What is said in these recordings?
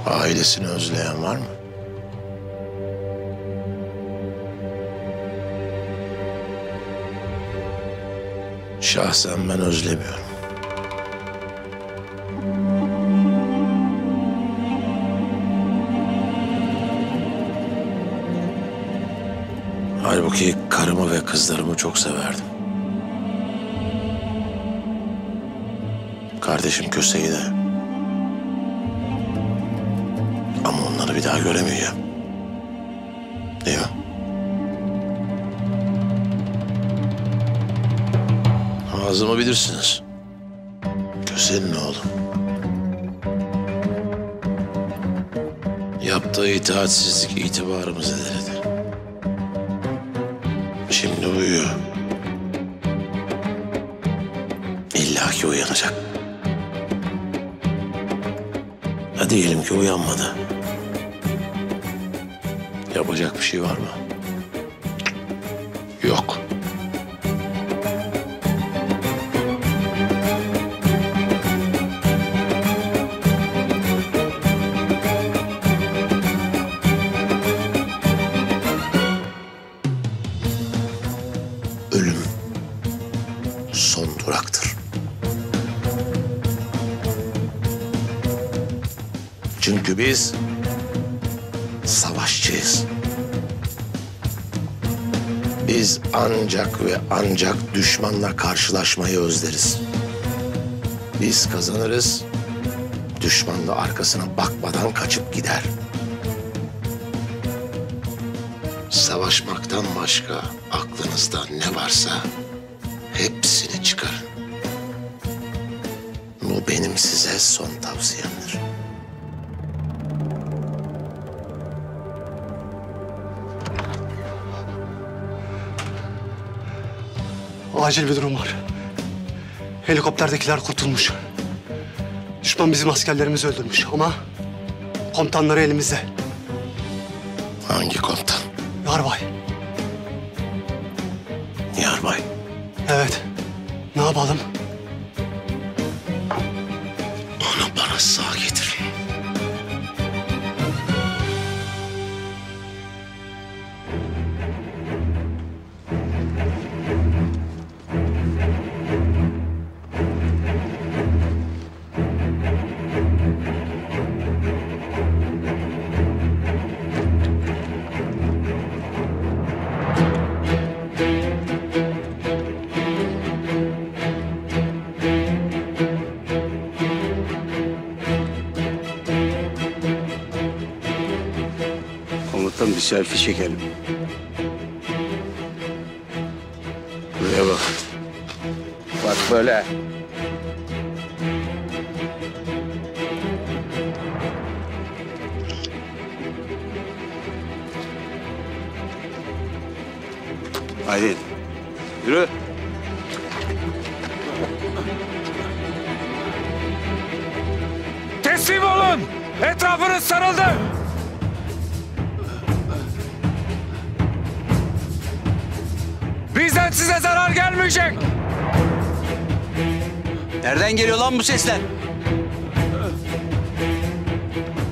Ailesini özleyen var mı? Şahsen ben özlemiyorum. Halbuki karımı ve kızlarımı çok severdim. Kardeşim Köse'yi de. Ama onları bir daha göremeyeceğim. Değil mi? Ağzımı bilirsiniz. Köse'nin oğlu. Yaptığı itaatsizlik itibarımızı deledi. Şimdi uyuyor. İlla ki uyanacak. Ha diyelim ki uyanmadı. Yapacak bir şey var mı? Yok. Ölüm son duraktır. Çünkü biz savaşçıyız. Biz ancak ve ancak düşmanla karşılaşmayı özleriz. Biz kazanırız, düşman da arkasına bakmadan kaçıp gider. Savaşmaktan başka aklınızda ne varsa hepsini çıkarın. Bu benim size son tavsiyemdir. Acil bir durum var. Helikopterdekiler kurtulmuş. Düşman bizim askerlerimizi öldürmüş ama komutanları elimizde. Hangi komutan? Yarbay. Yarbay. Evet. Ne yapalım? Onu bana sağ getir. Komutan bir selfie çekelim. Buraya bak. Bak böyle. Haydi. Yürü. Teslim olun! Etrafınız sarıldı! Bizden size zarar gelmeyecek! Nereden geliyor lan bu sesler?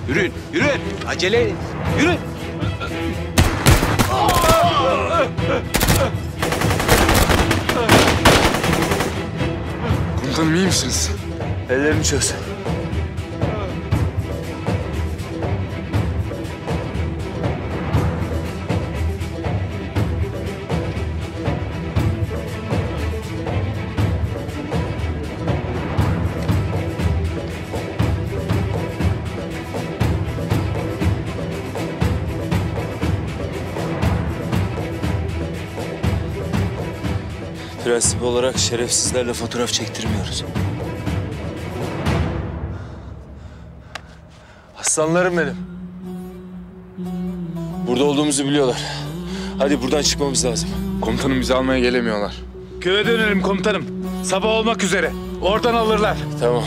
Yürüyün, yürüyün. Acele edin. Yürü. Komutanım iyi misiniz? Ellerini çöz. Prensip olarak şerefsizlerle fotoğraf çektirmiyoruz. Aslanlarım benim. Burada olduğumuzu biliyorlar. Hadi buradan çıkmamız lazım. Komutanım bizi almaya gelemiyorlar. Köye dönelim komutanım. Sabah olmak üzere. Oradan alırlar. Tamam.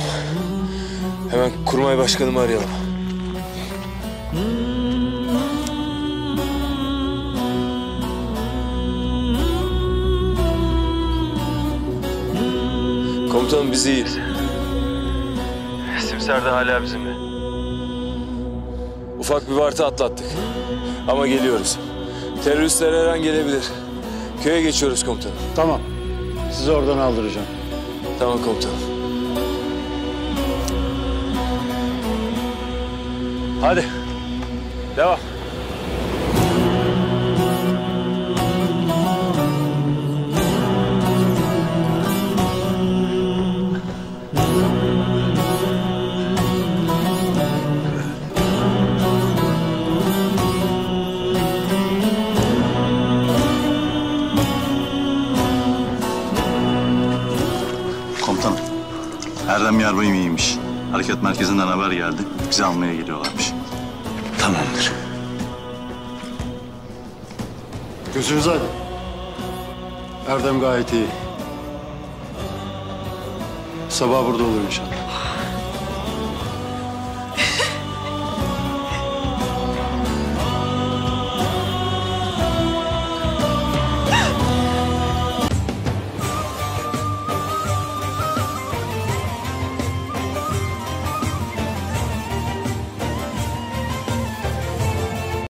Hemen kurmay başkanımı arayalım. Komutanım biz iyiyiz. Simser de hala bizimle. Ufak bir vartı atlattık. Ama geliyoruz. Teröristler her an gelebilir. Köye geçiyoruz komutanım. Tamam. Sizi oradan aldıracağım. Tamam komutanım. Hadi. Devam. Komutanım, Erdem Yarbay'ım iyiymiş. Hareket merkezinden haber geldi. Bizi almaya geliyorlarmış. Tamamdır. Gözünüz aydın. Erdem gayet iyi. Sabah burada olur inşallah.